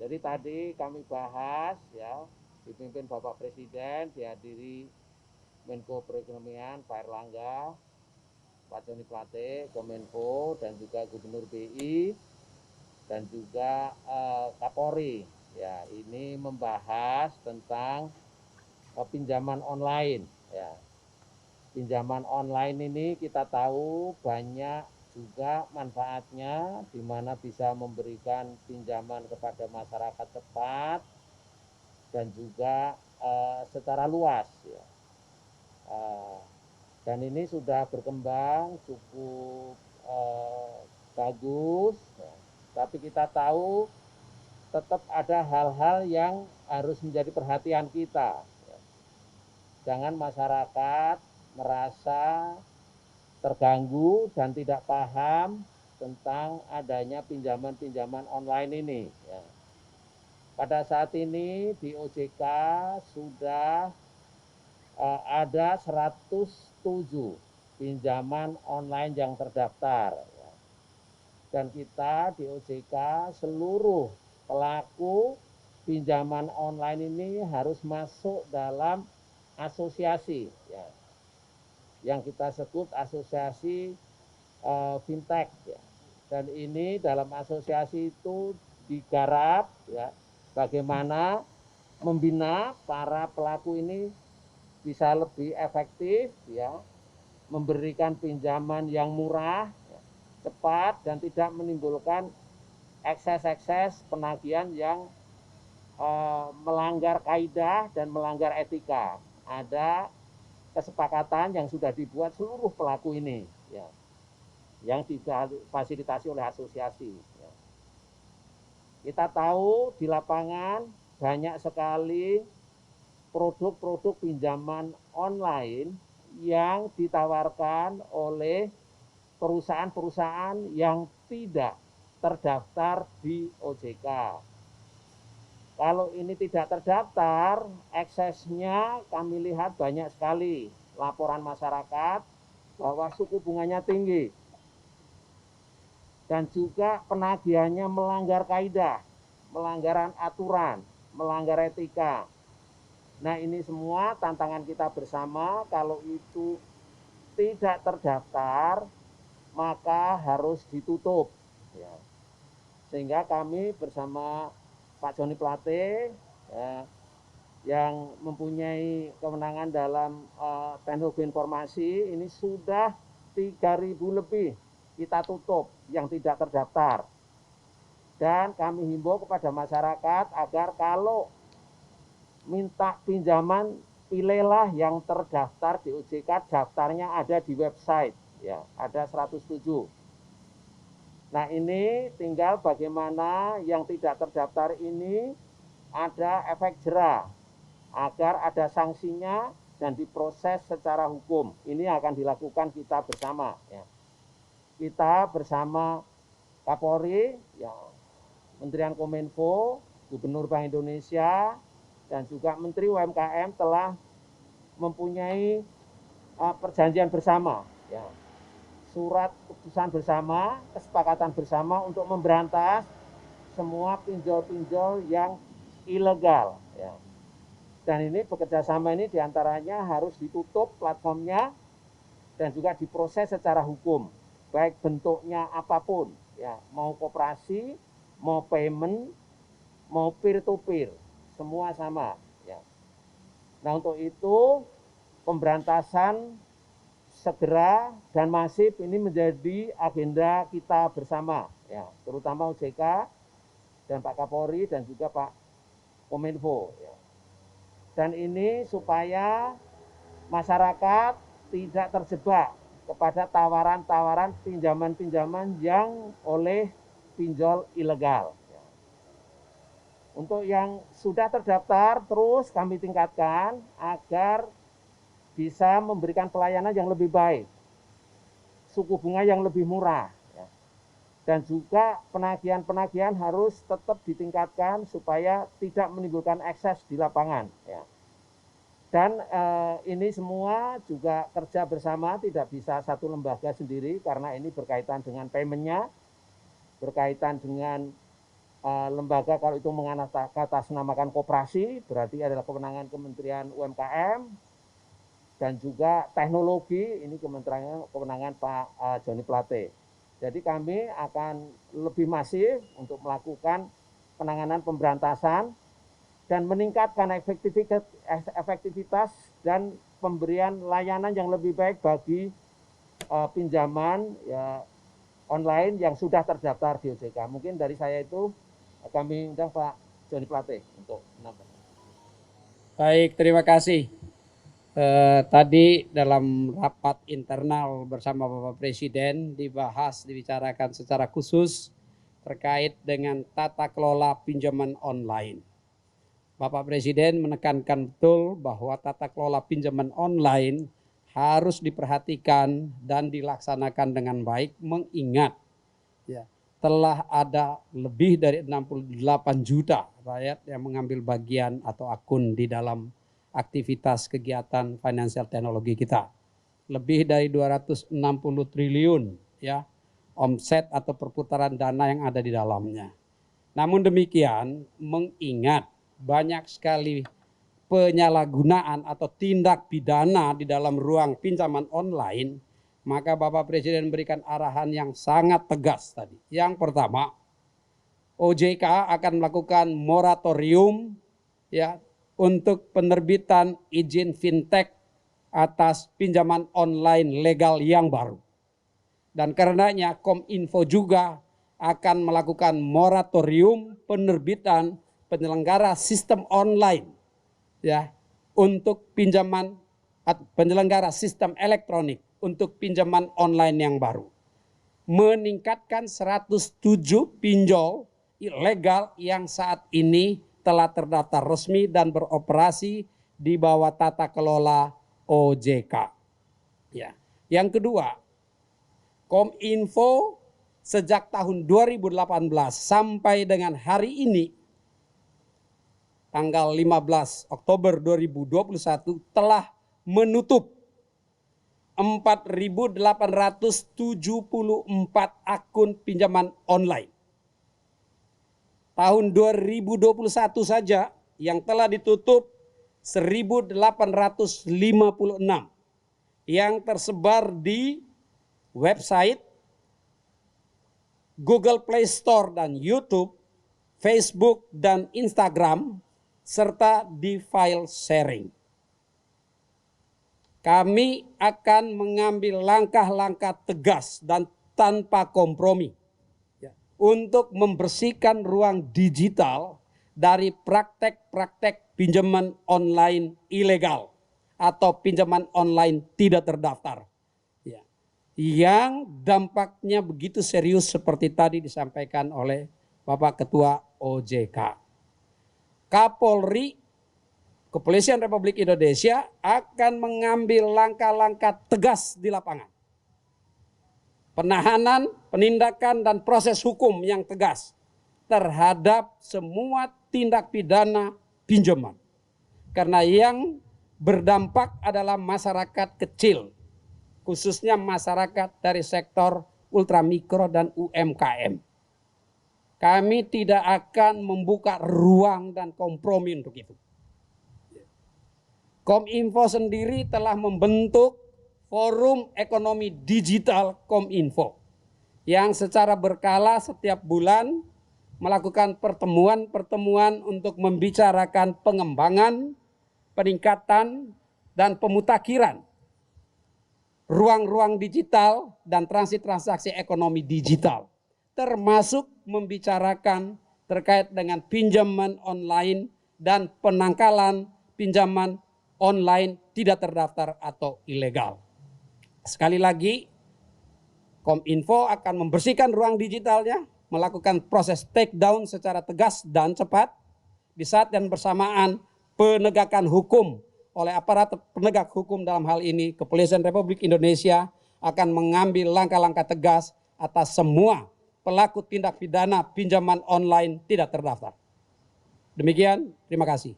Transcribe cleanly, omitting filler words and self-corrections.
Jadi tadi kami bahas ya, dipimpin Bapak Presiden, dihadiri Menko Perekonomian Pak Erlangga, Pak Joni Plate, Kominfo, dan juga Gubernur BI, dan juga Kapolri. Ya, ini membahas tentang pinjaman online. Ya, pinjaman online ini kita tahu banyak juga manfaatnya, di mana bisa memberikan pinjaman kepada masyarakat cepat dan juga secara luas. Ya. Dan ini sudah berkembang cukup bagus, ya. Tapi kita tahu tetap ada hal-hal yang harus menjadi perhatian kita. Ya. Jangan masyarakat merasa terganggu dan tidak paham tentang adanya pinjaman-pinjaman online ini. Ya. Pada saat ini di OJK sudah ada 107 pinjaman online yang terdaftar. Ya. Dan kita di OJK seluruh pelaku pinjaman online ini harus masuk dalam asosiasi. Ya, yang kita sebut asosiasi fintech, ya. Dan ini dalam asosiasi itu digarap ya, bagaimana membina para pelaku ini bisa lebih efektif ya, memberikan pinjaman yang murah, ya, cepat dan tidak menimbulkan ekses-ekses penagihan yang melanggar kaidah dan melanggar etika. Ada kesepakatan yang sudah dibuat seluruh pelaku ini ya, yang difasilitasi oleh asosiasi. Ya. Kita tahu di lapangan banyak sekali produk-produk pinjaman online yang ditawarkan oleh perusahaan-perusahaan yang tidak terdaftar di OJK. Kalau ini tidak terdaftar, eksesnya kami lihat banyak sekali laporan masyarakat bahwa suku bunganya tinggi dan juga penagihannya melanggar kaidah, melanggar aturan, melanggar etika. Nah, ini semua tantangan kita bersama. Kalau itu tidak terdaftar, maka harus ditutup. Ya. Sehingga kami bersama Pak Joni Plate ya, yang mempunyai kewenangan dalam teknologi informasi ini sudah 3.000 lebih kita tutup yang tidak terdaftar. Dan kami himbau kepada masyarakat agar kalau minta pinjaman, pilihlah yang terdaftar di OJK, daftarnya ada di website, ya, ada 107. Nah, ini tinggal bagaimana yang tidak terdaftar ini ada efek jera, agar ada sanksinya dan diproses secara hukum. Ini akan dilakukan kita bersama. Ya. Kita bersama Kapolri, ya, Kementerian Kominfo, Gubernur Bank Indonesia, dan juga Menteri UMKM telah mempunyai perjanjian bersama, ya, surat keputusan bersama, kesepakatan bersama untuk memberantas semua pinjol-pinjol yang ilegal. Ya. Dan ini bekerjasama ini diantaranya harus ditutup platformnya dan juga diproses secara hukum, baik bentuknya apapun, ya, mau koperasi, mau payment, mau peer-to-peer, semua sama. Ya. Nah, untuk itu pemberantasan segera dan masif ini menjadi agenda kita bersama, ya, terutama OJK dan Pak Kapolri dan juga Pak Kominfo. Ya. Dan ini supaya masyarakat tidak terjebak kepada tawaran-tawaran pinjaman-pinjaman yang oleh pinjol ilegal. Untuk yang sudah terdaftar terus kami tingkatkan agar bisa memberikan pelayanan yang lebih baik, suku bunga yang lebih murah, ya. Dan juga penagihan-penagihan harus tetap ditingkatkan supaya tidak menimbulkan ekses di lapangan. Ya. Dan ini semua juga kerja bersama, tidak bisa satu lembaga sendiri karena ini berkaitan dengan paymentnya, berkaitan dengan lembaga kalau itu mengatasnamakan koperasi berarti adalah kewenangan Kementerian UMKM, dan juga teknologi ini kewenangan Pak Joni Plate. Jadi kami akan lebih masif untuk melakukan penanganan pemberantasan dan meningkatkan efektivitas dan pemberian layanan yang lebih baik bagi pinjaman ya, online yang sudah terdaftar di OJK. Mungkin dari saya itu kami undang Pak Joni Plate untuk menambah. Baik, terima kasih. Tadi dalam rapat internal bersama Bapak Presiden dibicarakan secara khusus terkait dengan tata kelola pinjaman online. Bapak Presiden menekankan betul bahwa tata kelola pinjaman online harus diperhatikan dan dilaksanakan dengan baik, mengingat ya, telah ada lebih dari 68 juta rakyat yang mengambil bagian atau akun di dalam aktivitas kegiatan financial teknologi kita. Lebih dari 260 triliun ya omset atau perputaran dana yang ada di dalamnya. Namun demikian, mengingat banyak sekali penyalahgunaan atau tindak pidana di dalam ruang pinjaman online, maka Bapak Presiden memberikan arahan yang sangat tegas tadi. Yang pertama, OJK akan melakukan moratorium ya untuk penerbitan izin fintech atas pinjaman online legal yang baru. Dan karenanya Kominfo juga akan melakukan moratorium penerbitan penyelenggara sistem online ya untuk pinjaman penyelenggara sistem elektronik untuk pinjaman online yang baru. Meningkatkan 107 pinjol ilegal yang saat ini telah terdaftar resmi dan beroperasi di bawah tata kelola OJK. Ya. Yang kedua, Kominfo sejak tahun 2018 sampai dengan hari ini, tanggal 15 Oktober 2021, telah menutup 4.874 akun pinjaman online. Tahun 2021 saja yang telah ditutup 1.856 yang tersebar di website, Google Play Store dan YouTube, Facebook dan Instagram, serta di file sharing. Kami akan mengambil langkah-langkah tegas dan tanpa kompromi untuk membersihkan ruang digital dari praktek-praktek pinjaman online ilegal atau pinjaman online tidak terdaftar. Ya. Yang dampaknya begitu serius seperti tadi disampaikan oleh Bapak Ketua OJK. Kapolri, Kepolisian Republik Indonesia akan mengambil langkah-langkah tegas di lapangan. Penahanan, penindakan, dan proses hukum yang tegas terhadap semua tindak pidana pinjaman. Karena yang berdampak adalah masyarakat kecil, khususnya masyarakat dari sektor ultramikro dan UMKM. Kami tidak akan membuka ruang dan kompromi untuk itu. Kominfo sendiri telah membentuk Forum Ekonomi Digital Kominfo yang secara berkala setiap bulan melakukan pertemuan-pertemuan untuk membicarakan pengembangan, peningkatan, dan pemutakhiran ruang-ruang digital dan transaksi ekonomi digital, termasuk membicarakan terkait dengan pinjaman online dan penangkalan pinjaman online tidak terdaftar atau ilegal. Sekali lagi, Kominfo akan membersihkan ruang digitalnya, melakukan proses take down secara tegas dan cepat. Di saat yang bersamaan, penegakan hukum oleh aparat penegak hukum dalam hal ini Kepolisian Republik Indonesia akan mengambil langkah-langkah tegas atas semua pelaku tindak pidana pinjaman online tidak terdaftar. Demikian, terima kasih.